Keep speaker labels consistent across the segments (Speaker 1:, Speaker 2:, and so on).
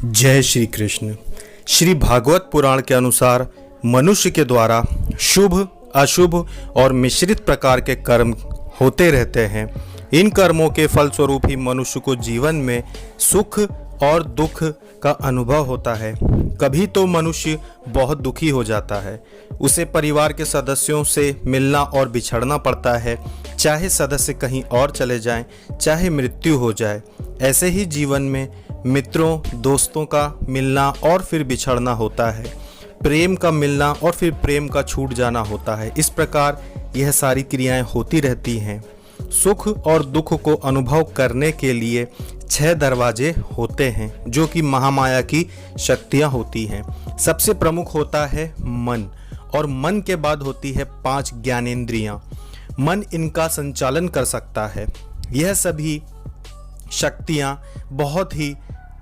Speaker 1: जय श्री कृष्ण। श्री भागवत पुराण के अनुसार मनुष्य के द्वारा शुभ, अशुभ और मिश्रित प्रकार के कर्म होते रहते हैं। इन कर्मों के फलस्वरूप ही मनुष्य को जीवन में सुख और दुख का अनुभव होता है। कभी तो मनुष्य बहुत दुखी हो जाता है, उसे परिवार के सदस्यों से मिलना और बिछड़ना पड़ता है, चाहे सदस्य कहीं और चले जाएं, चाहे मृत्यु हो जाए। ऐसे ही जीवन में मित्रों, दोस्तों का मिलना और फिर बिछड़ना होता है, प्रेम का मिलना और फिर प्रेम का छूट जाना होता है। इस प्रकार यह सारी क्रियाएं होती रहती हैं। सुख और दुख को अनुभव करने के लिए 6 दरवाजे होते हैं, जो कि महामाया की शक्तियां होती हैं। सबसे प्रमुख होता है मन, और मन के बाद होती है 5 ज्ञानेंद्रियां। मन इनका संचालन कर सकता है। यह सभी शक्तियां बहुत ही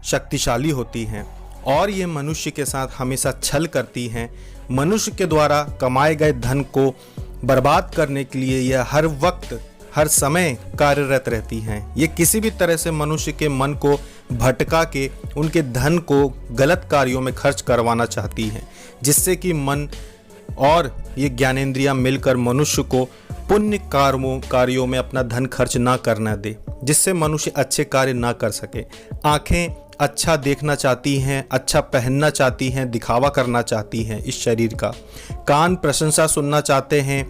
Speaker 1: शक्तिशाली होती हैं और ये मनुष्य के साथ हमेशा छल करती हैं। मनुष्य के द्वारा कमाए गए धन को बर्बाद करने के लिए यह हर वक्त, हर समय कार्यरत रहती हैं। ये किसी भी तरह से मनुष्य के मन को भटका के उनके धन को गलत कार्यों में खर्च करवाना चाहती हैं, जिससे कि मन और ये ज्ञानेंद्रियां मिलकर मनुष्य को पुण्य कार्यों में अपना धन खर्च ना करना दे, जिससे मनुष्य अच्छे कार्य ना कर सके। आंखें अच्छा देखना चाहती हैं, अच्छा पहनना चाहती हैं, दिखावा करना चाहती हैं इस शरीर का। कान प्रशंसा सुनना चाहते हैं,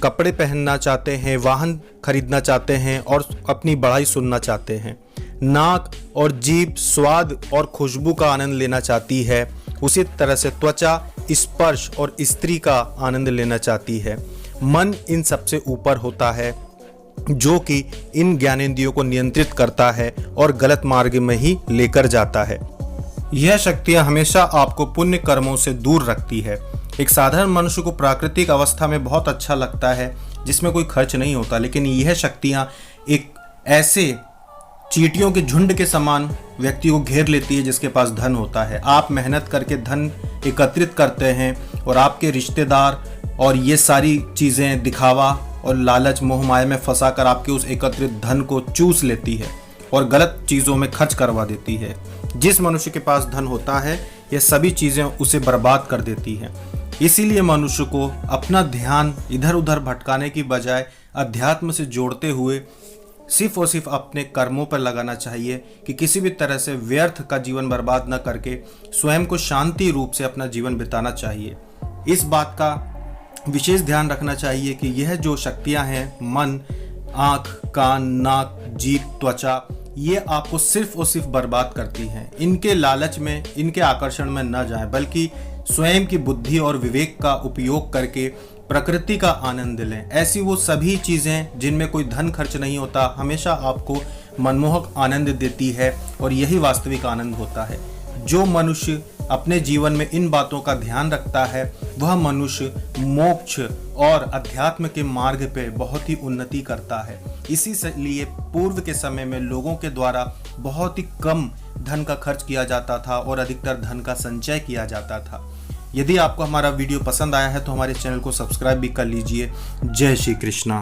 Speaker 1: कपड़े पहनना चाहते हैं, वाहन खरीदना चाहते हैं और अपनी बड़ाई सुनना चाहते हैं। नाक और जीभ स्वाद और खुशबू का आनंद लेना चाहती है। उसी तरह से त्वचा स्पर्श और स्त्री का आनंद लेना चाहती है। मन इन सबसे ऊपर होता है, जो कि इन ज्ञानेंद्रियों को नियंत्रित करता है और गलत मार्ग में ही लेकर जाता है। यह शक्तियां हमेशा आपको पुण्य कर्मों से दूर रखती है। एक साधारण मनुष्य को प्राकृतिक अवस्था में बहुत अच्छा लगता है, जिसमें कोई खर्च नहीं होता, लेकिन यह शक्तियां एक ऐसे चींटियों के झुंड के समान व्यक्ति को घेर लेती है जिसके पास धन होता है। आप मेहनत करके धन एकत्रित करते हैं और आपके रिश्तेदार और ये सारी चीज़ें दिखावा और लालच मोह माया में फंसाकर आपके उस एकत्रित धन को चूस लेती है और गलत चीज़ों में खर्च करवा देती है। जिस मनुष्य के पास धन होता है, ये सभी चीज़ें उसे बर्बाद कर देती हैं। इसीलिए मनुष्य को अपना ध्यान इधर उधर भटकाने की बजाय अध्यात्म से जोड़ते हुए सिर्फ और सिर्फ अपने कर्मों पर लगाना चाहिए कि किसी भी तरह से व्यर्थ का जीवन बर्बाद न करके स्वयं को शांति रूप से अपना जीवन बिताना चाहिए। इस बात का विशेष ध्यान रखना चाहिए कि यह जो शक्तियां हैं, मन, आँख, कान, नाक, जीभ, त्वचा, ये आपको सिर्फ और सिर्फ बर्बाद करती हैं। इनके लालच में, इनके आकर्षण में न जाएं, बल्कि स्वयं की बुद्धि और विवेक का उपयोग करके प्रकृति का आनंद लें। ऐसी वो सभी चीज़ें जिनमें कोई धन खर्च नहीं होता, हमेशा आपको मनमोहक आनंद देती है और यही वास्तविक आनंद होता है। जो मनुष्य अपने जीवन में इन बातों का ध्यान रखता है, वह मनुष्य मोक्ष और अध्यात्म के मार्ग पे बहुत ही उन्नति करता है। इसी से लिए पूर्व के समय में लोगों के द्वारा बहुत ही कम धन का खर्च किया जाता था और अधिकतर धन का संचय किया जाता था। यदि आपको हमारा वीडियो पसंद आया है तो हमारे चैनल को सब्सक्राइब भी कर लीजिए। जय श्री कृष्णा।